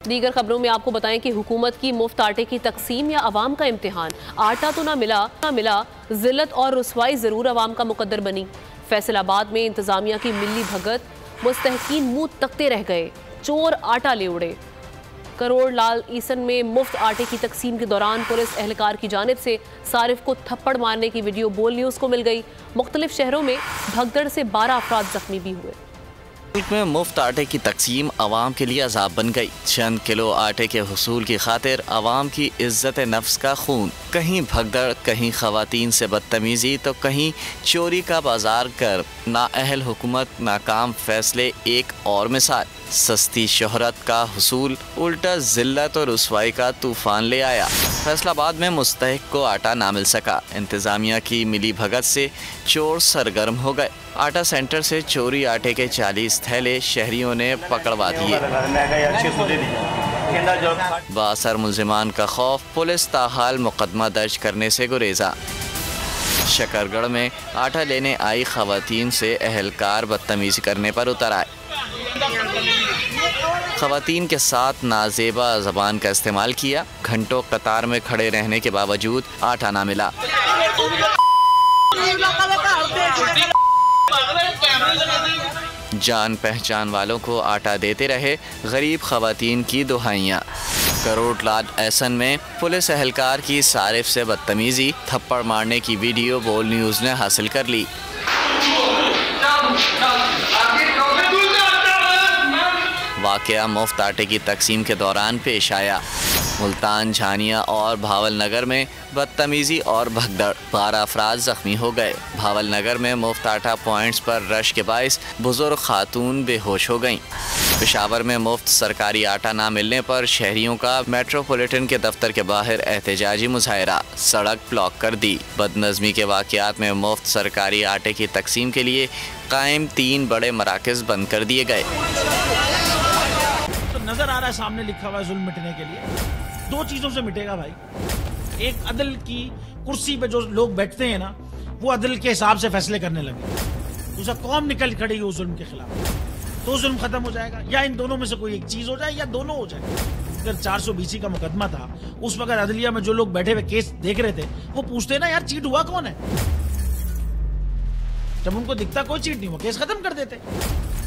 दीगर खबरों में आपको बताएं कि हुकूमत की मुफ्त आटे की तकसीम या अवाम का इम्तिहान। आटा तो ना मिला, जिल्लत और रुसवाई जरूर अवाम का मुकद्दर बनी। फैसलाबाद में इंतजामिया की मिली भगत, मुस्तहकीन मुंह तकते रह गए, चोर आटा ले उड़े। करोड़ लाल ईसन में मुफ्त आटे की तकसीम के दौरान पुलिस एहलकार की जानिब से सारिफ को थप्पड़ मारने की वीडियो बोल न्यूज़ को मिल गई। मुख्तलिफ शहरों में भगदड़ से 12 अफराद जख्मी भी हुए। मुल्क में मुफ्त आटे की तकसीम अवाम के लिए अजाब बन गई। चंद किलो आटे के हुसूल की खातिर अवाम की इज्जत नफ्स का खून, कहीं भगदड़, कहीं खवातीन से बदतमीजी तो कहीं चोरी का बाजार कर नाअहल हुकूमत नाकाम फैसले। एक और मिसाल, सस्ती शोहरत का हुसूल उल्टा जिल्लत और रुसवाई का तूफान ले आया। फैसलाबाद में मुस्तहिक को आटा ना मिल सका। इंतजामिया की मिली भगत से चोर सरगर्म हो गए। आटा सेंटर से चोरी आटे के 40 थैले शहरियों ने पकड़वा दिए। बासर मुल्जिमान का खौफ, पुलिस ताहाल मुकदमा दर्ज करने से गुरेजा। शकरगढ़ में आटा लेने आई खवातीन से अहलकार बदतमीजी करने पर उतर आए। खवातीन के साथ नाजेबा ज़बान का इस्तेमाल किया। घंटों कतार में खड़े रहने के बावजूद आटा ना मिला। जान पहचान वालों को आटा देते रहे गरीब खवातीन की दुहाइयाँ। करोड़ लाल ऐसन में पुलिस एहलकार की सारिफ से बदतमीजी, थप्पड़ मारने की वीडियो बोल न्यूज़ ने हासिल कर ली। वाक़या मुफ्त आटे की तकसीम के दौरान पेश आया। मुल्तान, झानिया और भावल नगर में बदतमीजी और भगदड़, 12 अफराद जख्मी हो गए। भावल नगर में मुफ्त आटा पॉइंट्स पर रश के बायस बुजुर्ग खातून बेहोश हो गईं। पेशावर में मुफ्त सरकारी आटा ना मिलने पर शहरियों का मेट्रोपॉलिटन के दफ्तर के बाहर एहतजाजी मुजाहरा, सड़क ब्लॉक कर दी। बदनज़मी के वाक़यात में मुफ्त सरकारी आटे की तकसीम के लिए कायम 3 बड़े मराकज़ बंद कर दिए गए। तो नजर आ रहा है सामने लिखा हुआ है जुल्म मिटने के लिए। 2 चीजों से मिटेगा भाई। एक, अदल की कुर्सी पे जो लोग बैठते हैं ना, वो अदल के हिसाब से फैसले करने लगे। दूसरा, कौम निकल खड़ेगी उस जुल्म के खिलाफ, तो जुल्म खत्म हो जाएगा। या इन दोनों में से कोई एक चीज हो जाए या दोनों हो जाए। अगर 420 का मुकदमा था, उस वक्त अदलिया में जो लोग बैठे हुए केस देख रहे थे, वो पूछते ना यार चीट हुआ कौन है। जब उनको दिखता कोई चीट नहीं हुआ, केस खत्म कर देते।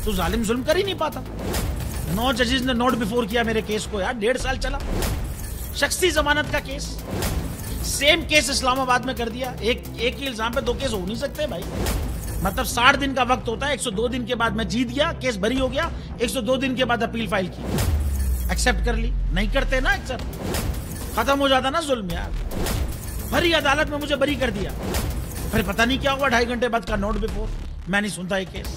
तो जालिम जुल्म कर ही नहीं पाता। 9 जजेस ने नोट बिफोर किया मेरे केस को यार, 1.5 साल चला। शख्सी जमानत का केस, सेम केस इस्लामाबाद में कर दिया। एक ही इल्जाम पे 2 केस हो नहीं सकते भाई। मतलब 60 दिन का वक्त होता है। 102 दिन के बाद मैं जीत गया, केस बरी हो गया। 102 दिन के बाद अपील फाइल की, एक्सेप्ट कर ली। नहीं करते ना एक्सेप्ट, खत्म हो जाता ना जुल्म यार। भरी अदालत में मुझे बरी कर दिया, फिर पता नहीं क्या हुआ 2.5 घंटे बाद का नोट बिफोर। मैं नहीं सुनता ये केस,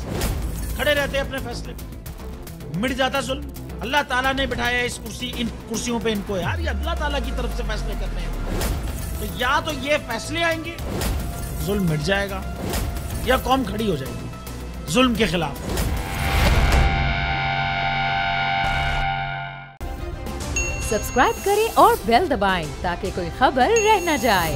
खड़े रहते अपने फैसले पे, मिट जाता जुल्म। अल्लाह ताला ने बिठाया इन कुर्सियों पे इनको यार, ये अल्लाह ताला की तरफ से फैसले करने हैं। तो या तो ये फैसले आएंगे, जुल्म मिट जाएगा, या कौम खड़ी हो जाएगी जुल्म के खिलाफ। सब्सक्राइब करें और बेल दबाएं ताकि कोई खबर रह न जाए।